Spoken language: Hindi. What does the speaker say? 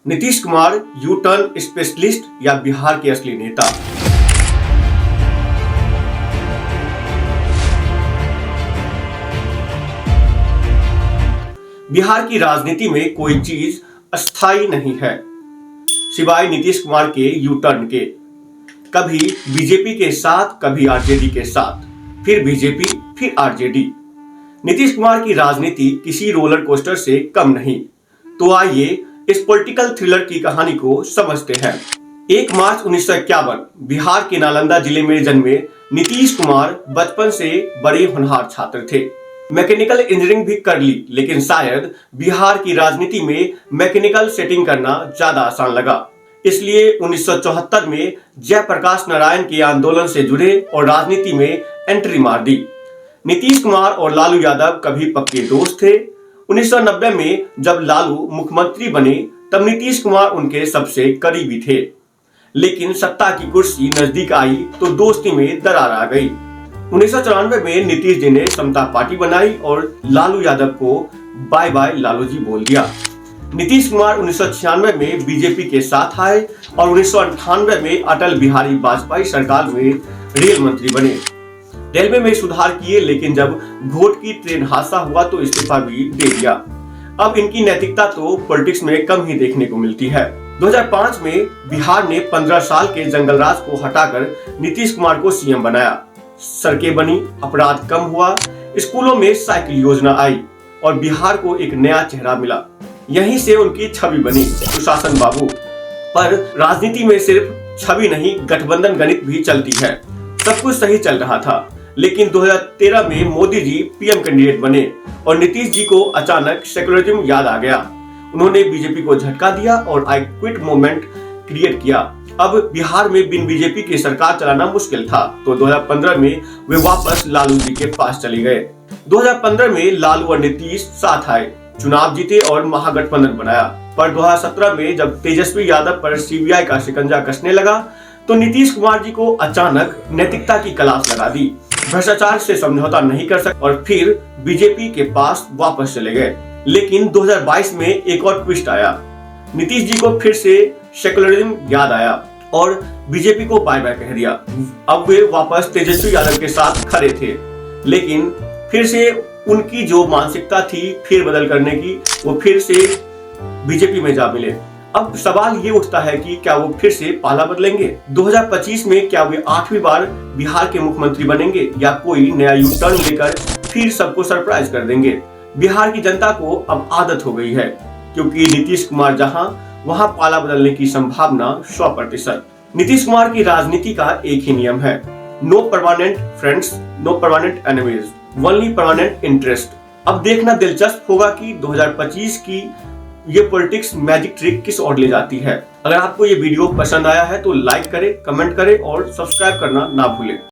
Nitish Kumar U turn specialist या बिहार के असली नेता? बिहार की राजनीति में कोई चीज अस्थायी नहीं है सिवाय नीतीश कुमार के यू टर्न के। कभी बीजेपी के साथ, कभी आरजेडी के साथ, फिर बीजेपी, फिर आरजेडी। नीतीश कुमार की राजनीति किसी रोलर कोस्टर से कम नहीं। तो आइए इस पॉलिटिकल थ्रिलर की कहानी को समझते हैं। 1 मार्च 1951 बिहार के नालंदा जिले में जन्मे नीतीश कुमार बचपन से बड़े होनहार छात्र थे। मैकेनिकल इंजीनियरिंग भी कर ली, लेकिन शायद बिहार की राजनीति में मैकेनिकल सेटिंग करना ज्यादा आसान लगा। इसलिए 1974 में जयप्रकाश नारायण के आंदोलन से जुड़े और राजनीति में एंट्री मार दी। नीतीश कुमार और लालू यादव कभी पक्के दोस्त थे। 1990 में जब लालू मुख्यमंत्री बने तब नीतीश कुमार उनके सबसे करीबी थे, लेकिन सत्ता की कुर्सी नजदीक आई तो दोस्ती में दरार आ गई। 1994 में नीतीश जी ने समता पार्टी बनाई और लालू यादव को बाय बाय लालू जी बोल दिया। नीतीश कुमार 1996 में बीजेपी के साथ आए और 1998 में अटल बिहारी वाजपेयी सरकार में रेल मंत्री बने। रेलवे में सुधार किए, लेकिन जब घोट की ट्रेन हादसा हुआ तो इस्तीफा भी दे दिया। अब इनकी नैतिकता तो पॉलिटिक्स में कम ही देखने को मिलती है। 2005 में बिहार ने 15 साल के जंगलराज को हटाकर नीतीश कुमार को सीएम बनाया। सड़कें बनी, अपराध कम हुआ, स्कूलों में साइकिल योजना आई और बिहार को एक नया चेहरा मिला। यहीं से उनकी छवि बनी सुशासन बाबू। पर राजनीति में सिर्फ छवि नहीं, गठबंधन गणित भी चलती है। सब कुछ सही चल रहा था, लेकिन 2013 में मोदी जी पीएम कैंडिडेट बने और नीतीश जी को अचानक सेकुलरिज्म याद आ गया। उन्होंने बीजेपी को झटका दिया और आई क्विट मूवमेंट क्रिएट किया। अब बिहार में बिन बीजेपी की सरकार चलाना मुश्किल था, तो 2015 में वे वापस लालू जी के पास चले गए। 2015 में लालू और नीतीश साथ आए, चुनाव जीते और महागठबंधन बनाया। पर 2017 में जब तेजस्वी यादव पर सीबीआई का शिकंजा कसने लगा तो नीतीश कुमार जी को अचानक नैतिकता की क्लास लगा दी। भ्रष्टाचार से समझौता नहीं कर सके और फिर बीजेपी के पास वापस चले गए। लेकिन 2022 में एक और ट्विस्ट आया। नीतीश जी को फिर से सेकुलरिज्म याद आया और बीजेपी को बाय बाय कह दिया। अब वे वापस तेजस्वी यादव के साथ खड़े थे, लेकिन फिर से उनकी जो मानसिकता थी फिर बदल करने की, वो फिर से बीजेपी में जा मिले। अब सवाल ये उठता है कि क्या वो फिर से पाला बदलेंगे? 2025 में क्या वे 8वीं बार बिहार के मुख्यमंत्री बनेंगे या कोई नया यू टर्न लेकर फिर सबको सरप्राइज कर देंगे? बिहार की जनता को अब आदत हो गई है, क्योंकि नीतीश कुमार जहां वहां पाला बदलने की संभावना 100%। नीतीश कुमार की राजनीति का एक ही नियम है, no permanent friends, no permanent enemies, only permanent interest. अब देखना दिलचस्प होगा कि 2025 की ये पॉलिटिक्स मैजिक ट्रिक किस ओर ले जाती है। अगर आपको ये वीडियो पसंद आया है तो लाइक करें, कमेंट करें और सब्सक्राइब करना ना भूलें।